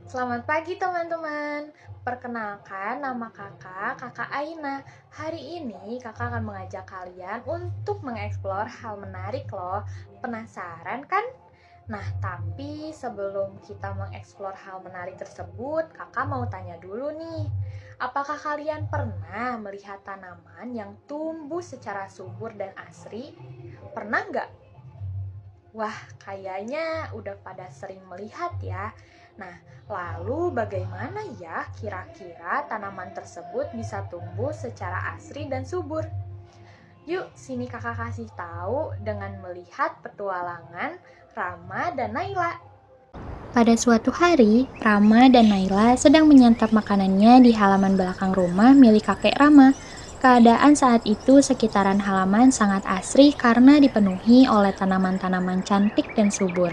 Selamat pagi teman-teman. Perkenalkan nama kakak Aina. Hari ini kakak akan mengajak kalian untuk mengeksplor hal menarik loh. Penasaran kan? Nah, tapi sebelum kita mengeksplor hal menarik tersebut, kakak mau tanya dulu nih. Apakah kalian pernah melihat tanaman yang tumbuh secara subur dan asri? Pernah nggak? Wah, kayaknya udah pada sering melihat ya. Nah, lalu bagaimana ya kira-kira tanaman tersebut bisa tumbuh secara asri dan subur? Yuk, sini kakak kasih tahu dengan melihat petualangan Rama dan Naila. Pada suatu hari, Rama dan Naila sedang menyantap makanannya di halaman belakang rumah milik kakek Rama. Keadaan saat itu sekitaran halaman sangat asri karena dipenuhi oleh tanaman-tanaman cantik dan subur.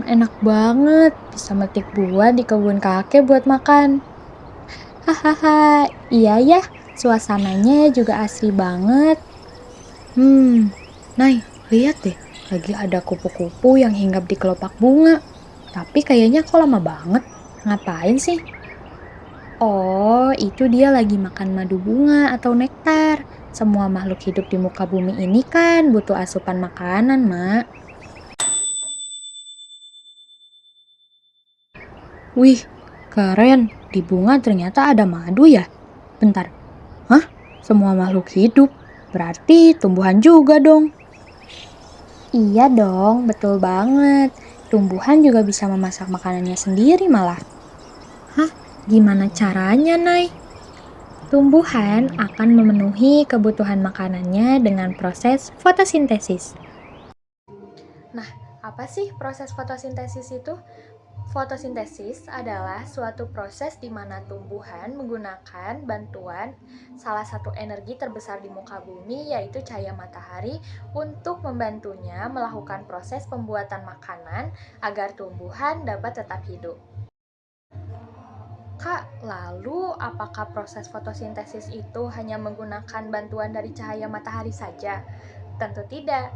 Enak banget. Bisa metik buah di kebun kakek buat makan. Hahaha, iya ya, suasananya juga asri banget. Nay, lihat deh, lagi ada kupu-kupu yang hinggap di kelopak bunga. Tapi kayaknya kok lama banget. Ngapain sih? Oh, itu dia lagi makan madu bunga atau nektar. Semua makhluk hidup di muka bumi ini kan butuh asupan makanan, Mak. Wih, keren. Di bunga ternyata ada madu ya? Bentar. Hah? Semua makhluk hidup? Berarti tumbuhan juga dong. Iya dong, betul banget. Tumbuhan juga bisa memasak makanannya sendiri malah. Hah? Gimana caranya, Nay? Tumbuhan akan memenuhi kebutuhan makanannya dengan proses fotosintesis. Nah, apa sih proses fotosintesis itu? Fotosintesis adalah suatu proses di mana tumbuhan menggunakan bantuan salah satu energi terbesar di muka bumi, yaitu cahaya matahari, untuk membantunya melakukan proses pembuatan makanan agar tumbuhan dapat tetap hidup. Kak, lalu apakah proses fotosintesis itu hanya menggunakan bantuan dari cahaya matahari saja? Tentu tidak.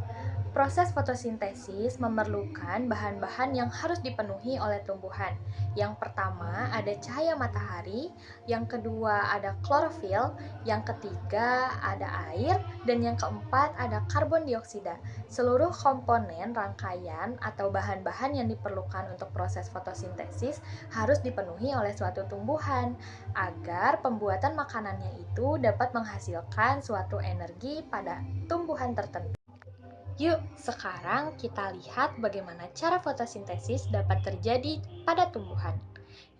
Proses fotosintesis memerlukan bahan-bahan yang harus dipenuhi oleh tumbuhan. Yang pertama ada cahaya matahari, yang kedua ada klorofil, yang ketiga ada air, dan yang keempat ada karbon dioksida. Seluruh komponen rangkaian atau bahan-bahan yang diperlukan untuk proses fotosintesis harus dipenuhi oleh suatu tumbuhan agar pembuatan makanannya itu dapat menghasilkan suatu energi pada tumbuhan tertentu. Yuk, sekarang kita lihat bagaimana cara fotosintesis dapat terjadi pada tumbuhan.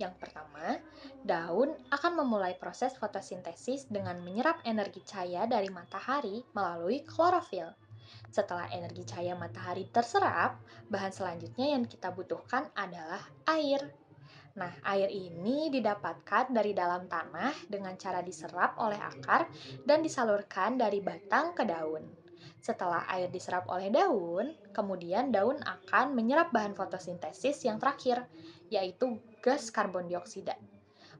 Yang pertama, daun akan memulai proses fotosintesis dengan menyerap energi cahaya dari matahari melalui klorofil. Setelah energi cahaya matahari terserap, bahan selanjutnya yang kita butuhkan adalah air. Nah, air ini didapatkan dari dalam tanah dengan cara diserap oleh akar dan disalurkan dari batang ke daun. Setelah air diserap oleh daun, kemudian daun akan menyerap bahan fotosintesis yang terakhir, yaitu gas karbon dioksida,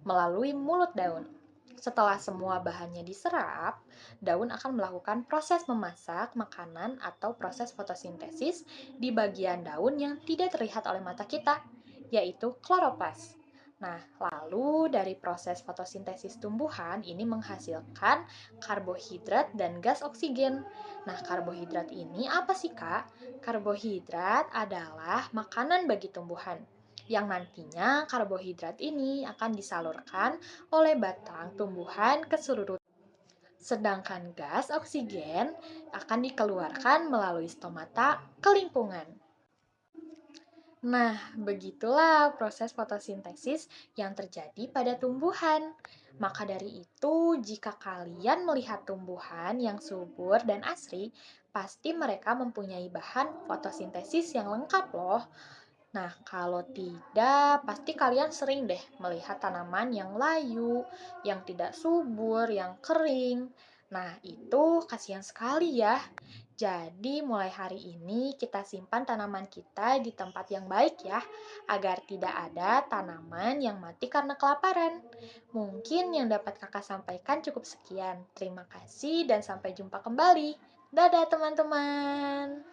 melalui mulut daun. Setelah semua bahannya diserap, daun akan melakukan proses memasak makanan atau proses fotosintesis di bagian daun yang tidak terlihat oleh mata kita, yaitu kloroplas. Nah, lalu dari proses fotosintesis tumbuhan ini menghasilkan karbohidrat dan gas oksigen. Nah, karbohidrat ini apa sih, Kak? Karbohidrat adalah makanan bagi tumbuhan yang nantinya karbohidrat ini akan disalurkan oleh batang tumbuhan ke seluruh. Sedangkan gas oksigen akan dikeluarkan melalui stomata ke lingkungan. Nah, begitulah proses fotosintesis yang terjadi pada tumbuhan. Maka dari itu, jika kalian melihat tumbuhan yang subur dan asri, pasti mereka mempunyai bahan fotosintesis yang lengkap loh. Nah, kalau tidak, pasti kalian sering deh melihat tanaman yang layu, yang tidak subur, yang kering. Nah, itu kasihan sekali ya. Jadi, mulai hari ini kita simpan tanaman kita di tempat yang baik ya, agar tidak ada tanaman yang mati karena kelaparan. Mungkin yang dapat kakak sampaikan cukup sekian. Terima kasih dan sampai jumpa kembali. Dadah teman-teman.